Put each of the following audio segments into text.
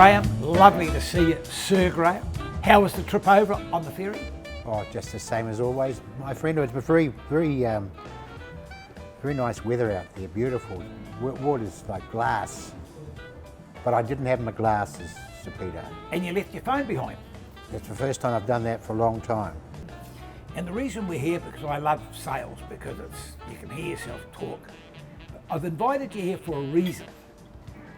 Graham, lovely to see you, Sir Graham. How was the trip over on the ferry? Oh, just the same as always, my friend. It was very nice weather out there, beautiful. Water's like glass, but I didn't have my glasses, Sir Peter. And you left your phone behind. It's the first time I've done that for a long time. And the reason we're here, because I love sales, because you can hear yourself talk. I've invited you here for a reason.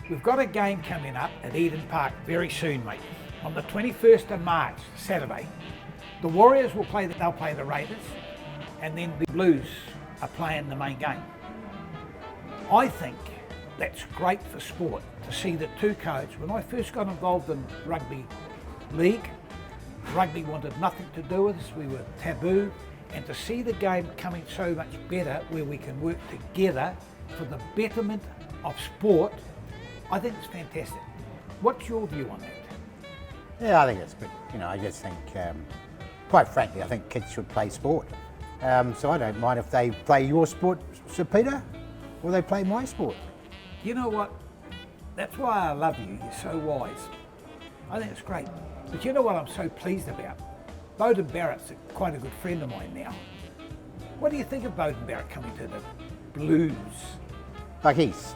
We've got a game coming up at Eden Park very soon, mate. On the 21st of March, Saturday. The Warriors will play, they'll play the Raiders, and then the Blues are playing the main game. I think that's great for sport, to see the two codes. When I first got involved in rugby league, rugby wanted nothing to do with us, we were taboo, and to see the game coming so much better, where we can work together for the betterment of sport, I think it's fantastic. What's your view on that? Yeah, I think it's good. You know, I just think, quite frankly, I think kids should play sport. So I don't mind if they play your sport, Sir Peter, or they play my sport. You know what? That's why I love you. You're so wise. I think it's great. But you know what I'm so pleased about? Bowden Barrett's quite a good friend of mine now. What do you think of Bowden Barrett coming to the Blues? Like, he's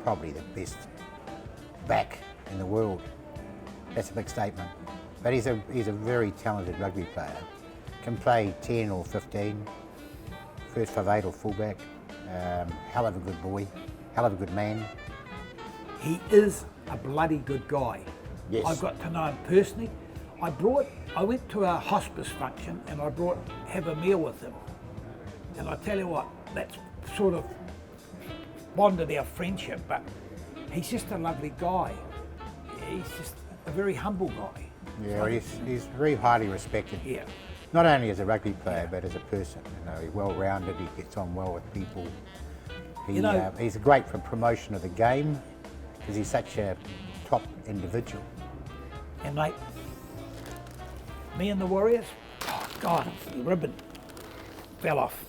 probably the best back in the world. That's a big statement. But he's a very talented rugby player. Can play 10 or 15, first 5'8" or fullback. Hell of a good boy, hell of a good man. He is a bloody good guy. Yes. I've got to know him personally. I went to a hospice function and I have a meal with him. And I tell you what, that's sort of bonded our friendship, but he's just a lovely guy. He's just a very humble guy. Yeah, he's very highly respected. Yeah. Not only as a rugby player, but as a person. You know, he's well-rounded, he gets on well with people. He's great for promotion of the game, because he's such a top individual. And mate, me and the Warriors, oh God, the ribbon fell off.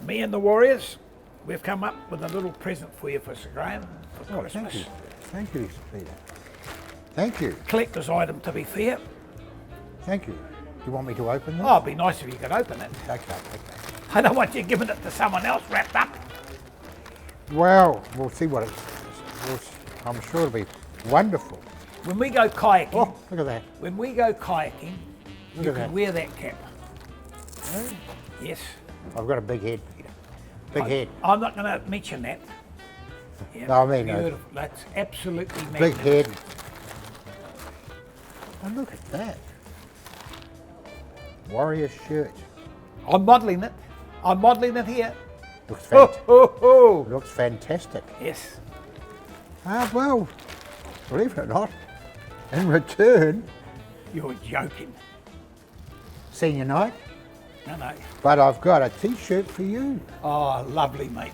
Me and the Warriors, we've come up with a little present for you for Sir Graham for Christmas. Thank you. Thank you, Sir Peter. Thank you. Collector's item, to be fair. Thank you. Do you want me to open this? Oh, it'd be nice if you could open it. Okay. I don't want you giving it to someone else wrapped up. Well, we'll see what it's. I'm sure it'll be wonderful. When we go kayaking, Oh, look at that. when we go kayaking, Look you at can that. wear that cap. Oh, Yes. I've got a big head, Peter. Big head. I'm not going to mention that. Yeah, No, I mean, beautiful. That's absolutely Big magnificent. head. And look at that. Warrior shirt. I'm modelling it. I'm modelling it here. Looks Oh, fantastic. oh, oh. Looks fantastic. Yes. Well, believe it or not, in return, You're joking. senior night, No. but I've got a t-shirt for you. Oh, lovely, mate.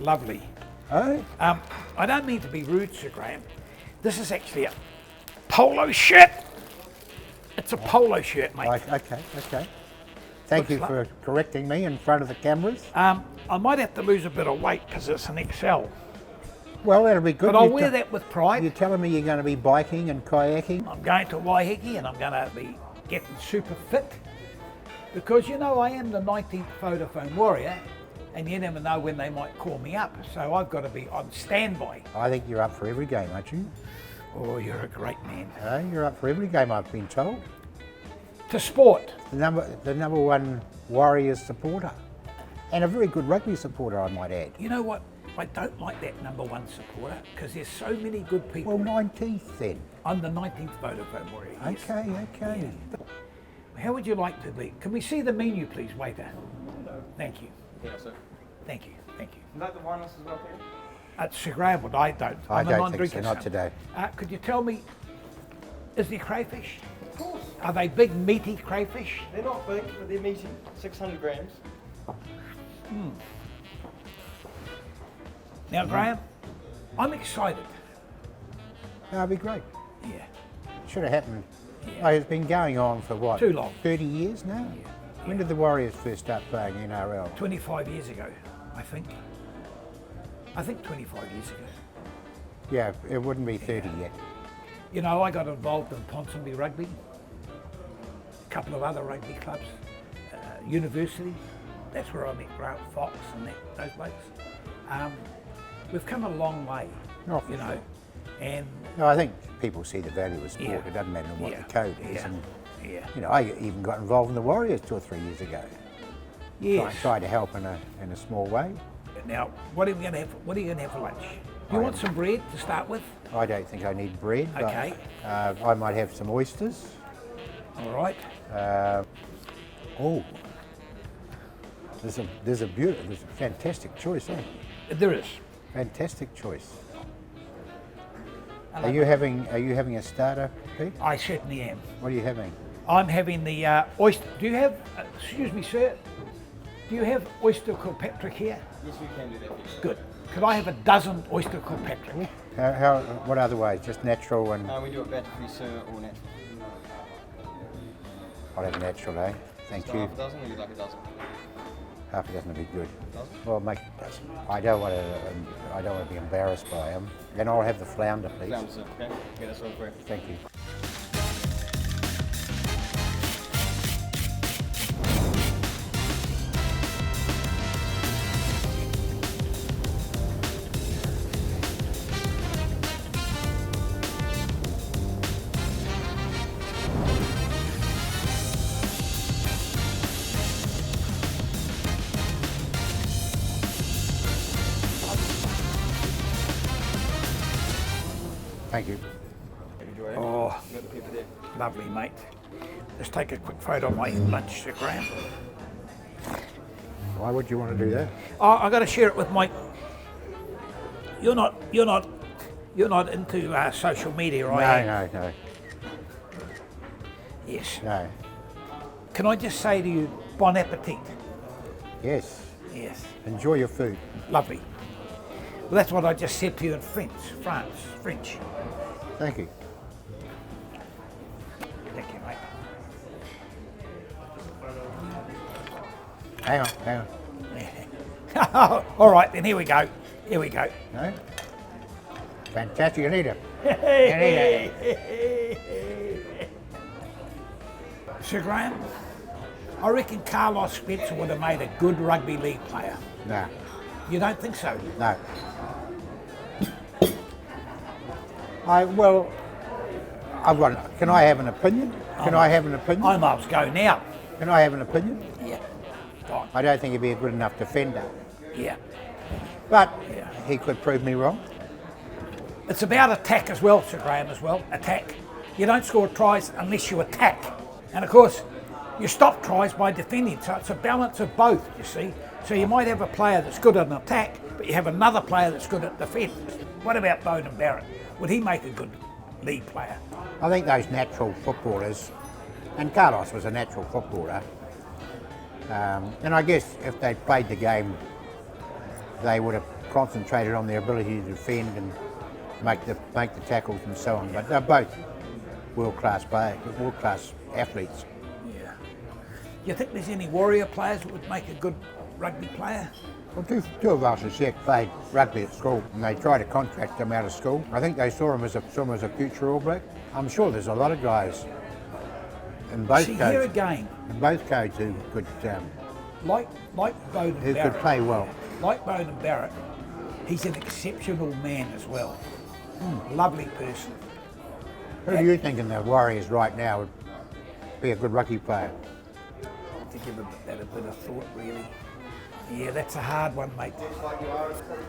Lovely. Oh, I don't mean to be rude, Sir Graham. This is actually a polo shirt. It's a polo shirt, mate. okay. Thank you Looks for correcting me in front of the cameras. I might have to lose a bit of weight because it's an XL. Well, that'll be good. But I'll wear that with pride. You're telling me you're going to be biking and kayaking? I'm going to Waiheke and I'm going to be getting super fit because, you know, I am the 19th Vodafone Warrior and you never know when they might call me up. So I've got to be on standby. I think you're up for every game, aren't you? Oh, you're a great man. You're up for every game, I've been told. To sport. The number one Warriors supporter. And a very good rugby supporter, I might add. You know what? I don't like that number one supporter because there's so many good people. Well, 19th then. I'm the 19th Vodafone Warrior. Yes. Okay. Yeah. How would you like to be? Can we see the menu, please, waiter? Thank you. Yeah, sir. Thank you. Is that the wireless as well, Peter? It's Sir Graham, but I don't. I I'm a don't think non-drinker, so, not son. today. Could you tell me, is there crayfish? Of course. Are they big, meaty crayfish? They're not big, but they're meaty. 600 grams. Now, Graham, I'm excited. That'll be great. Yeah. Should have happened. Yeah. It's been going on for what? Too long. 30 years now? Yeah. When did the Warriors first start playing NRL? 25 years ago, I think. I think 25 years ago. Yeah, it wouldn't be 30 yet. You know, I got involved in Ponsonby Rugby, a couple of other rugby clubs, university. That's where I met Grant Fox and those blokes. We've come a long way, Oh, for you know, sure. and No, I think people see the value of sport. Yeah. It doesn't matter what Yeah. the code is. Yeah. And, yeah, you know, I even got involved in the Warriors 2 or 3 years ago. yes. Tried to help in a small way. Now, what are we going to have? What are you going to have for lunch? Do you want some bread to start with? I don't think I need bread, but Okay. I might have some oysters. All right. Oh, there's a fantastic choice, eh? There is. Fantastic choice. I Are like you having a starter, Pete? I certainly am. What are you having? I'm having the oyster. Do you have? Excuse me, sir. Do you have oyster Kilpatrick here? Yes, we can do that. Yes. Good. Could I have a dozen oyster Kilpatrick? What otherwise? Just natural and We do it batter-free, sir, or natural. I'll have natural, eh? Thank So you. half a dozen, or you'd like a dozen? Half a dozen would be good. Dozen? Well, make it a dozen. I don't want to be embarrassed by them. And I'll have the flounder, please. Flounder, sir. Okay. Get this one for you. Thank you. Thank you. Enjoy it. Oh, Got the pepper there. lovely, mate. Let's take a quick photo of my lunch, Sir Graham. Why would you want to do that? Oh, I got to share it with Mike. You're not into social media, are you? No. Yes. No. Can I just say to you, bon appetit? Yes. Yes. Enjoy your food. Lovely. Well, that's what I just said to you in French. Thank you. Thank you, mate. Hang on. All right, then here we go. No? Fantastic. You need it. Sir Graham, I reckon Carlos Spencer would have made a good rugby league player. No. You don't think so? No. Can I have an opinion? Can I have an opinion? I must go now. Can I have an opinion? Yeah. Go on. I don't think he'd be a good enough defender. Yeah. But Yeah. he could prove me wrong. It's about attack as well, Sir Graham, as well. Attack. You don't score tries unless you attack. And of course, you stop tries by defending. So it's a balance of both, you see. So you might have a player that's good at an attack, but you have another player that's good at defence. What about Bowden Barrett? Would he make a good league player? I think those natural footballers, and Carlos was a natural footballer, and I guess if they played the game, they would have concentrated on their ability to defend and make the tackles and so on. But they're both world-class players, world-class athletes. Yeah. You think there's any Warrior players that would make a good rugby player? Well, two of us as yet played rugby at school, and they tried to contract him out of school. I think they saw him as a future All Black. I'm sure there's a lot of guys in both See, here codes, again, who could like Bowden who Barrett. could play well. Like Bowden Barrett, he's an exceptional man as well. Lovely person. Who do you think in the Warriors right now would be a good rugby player? To give that a bit of thought, really. Yeah, that's a hard one, mate.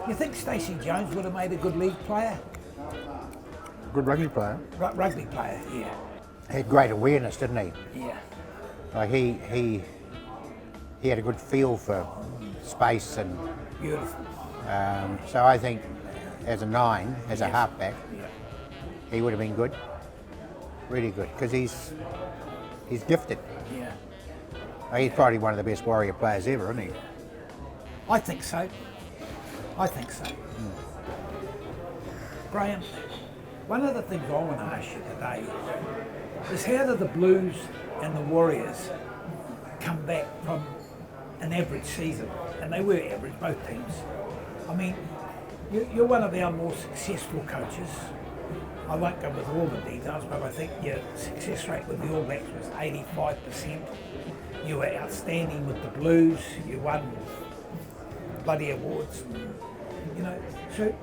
You think Stacey Jones would have made a good league player? Good rugby player. Rugby player, yeah. He had great awareness, didn't he? Yeah. Like he had a good feel for space, and Beautiful. so I think as a 9, as a halfback, Yeah. he would have been good, really good, because he's gifted. Yeah. He's probably one of the best Warrior players ever, isn't he? I think so. Graham, one of the things I want to ask you today is how do the Blues and the Warriors come back from an average season? And they were average, both teams. I mean, you're one of our more successful coaches. I won't go with all the details, but I think your success rate with the All Blacks was 85%. You were outstanding with the Blues. You won bloody awards. You know, so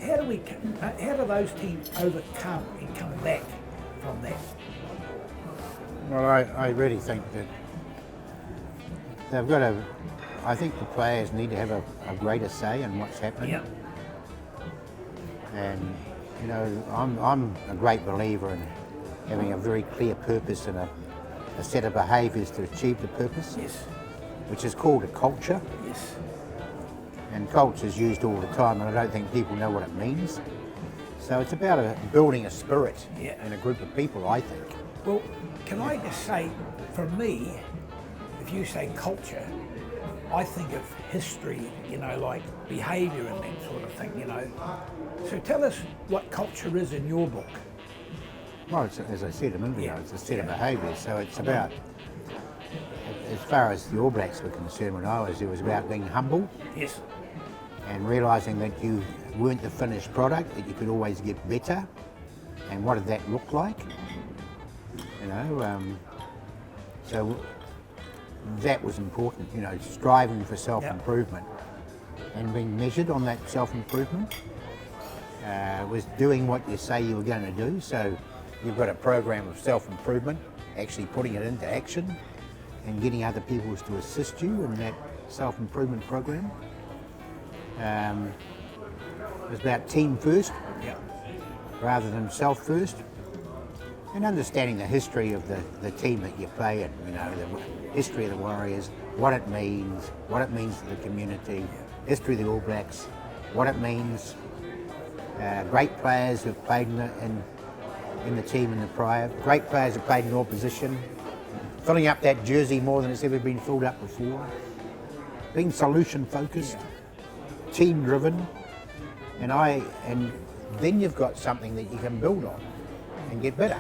how do those teams overcome and come back from that? Well, I really think that they've got to. I think the players need to have a greater say in what's happening. Yeah. And you know, I'm a great believer in having a very clear purpose and a set of behaviours to achieve the purpose. Yes. Which is called a culture. Yes. And culture is used all the time, and I don't think people know what it means. So it's about building a spirit in a group of people, I think. Well, can I just say, for me, if you say culture, I think of history, you know, like behaviour and that sort of thing, you know. So tell us what culture is in your book. Well, as I said a minute ago, it's a set of behaviours. So it's about, as far as the All Blacks were concerned when I was there, it was about being humble. Yes. And realising that you weren't the finished product, that you could always get better. And what did that look like? You know, so that was important, you know, striving for self-improvement and being measured on that self-improvement. Was doing what you say you were going to do. So you've got a program of self-improvement, actually putting it into action and getting other people to assist you in that self-improvement program. It was about team first rather than self first, and understanding the history of the team that you play in, you know, the history of the Warriors, what it means to the community, history of the All Blacks, what it means, great players who've played in the team in the prior, great players who played in your position, filling up that jersey more than it's ever been filled up before, being solution focused, team driven, and then you've got something that you can build on and get better,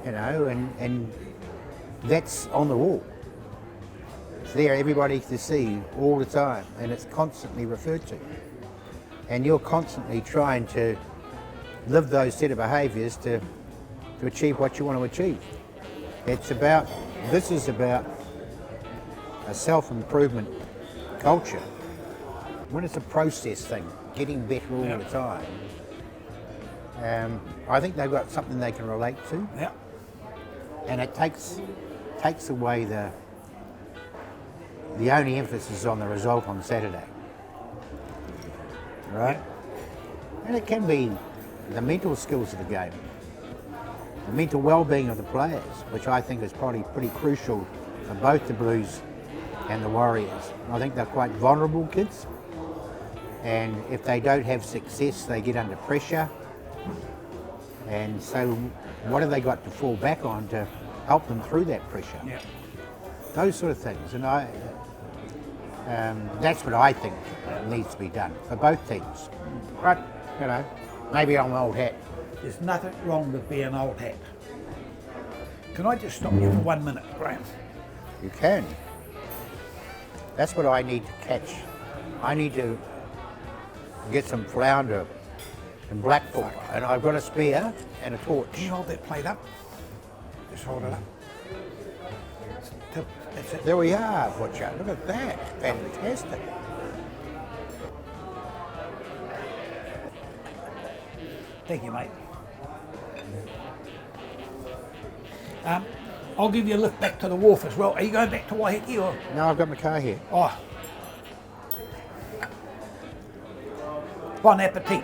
you know, and that's on the wall. It's there, everybody to see all the time, and it's constantly referred to. And you're constantly trying to live those set of behaviours to achieve what you want to achieve. This is about a self-improvement culture. When it's a process thing, getting better all the time, I think they've got something they can relate to. Yeah. And it takes away the only emphasis on the result on Saturday. Right? And it can be the mental skills of the game, the mental well-being of the players, which I think is probably pretty crucial for both the Blues and the Warriors. I think they're quite vulnerable kids, and if they don't have success, they get under pressure. And so what have they got to fall back on to help them through that pressure? Yeah. Those sort of things. And that's what I think needs to be done for both teams. But, you know, maybe I'm an old hat. There's nothing wrong with being an old hat. Can I just stop you for 1 minute, Graham? You can. That's what I need to catch. I need to get some flounder and blackful, and I've got a spear and a torch. Can you hold that plate up? Just hold it up. That's it. There we are, Butcher. Look at that. Fantastic. Thank you, mate. I'll give you a lift back to the wharf as well. Are you going back to Waiheke or? No, I've got my car here. Oh. Bon appetit.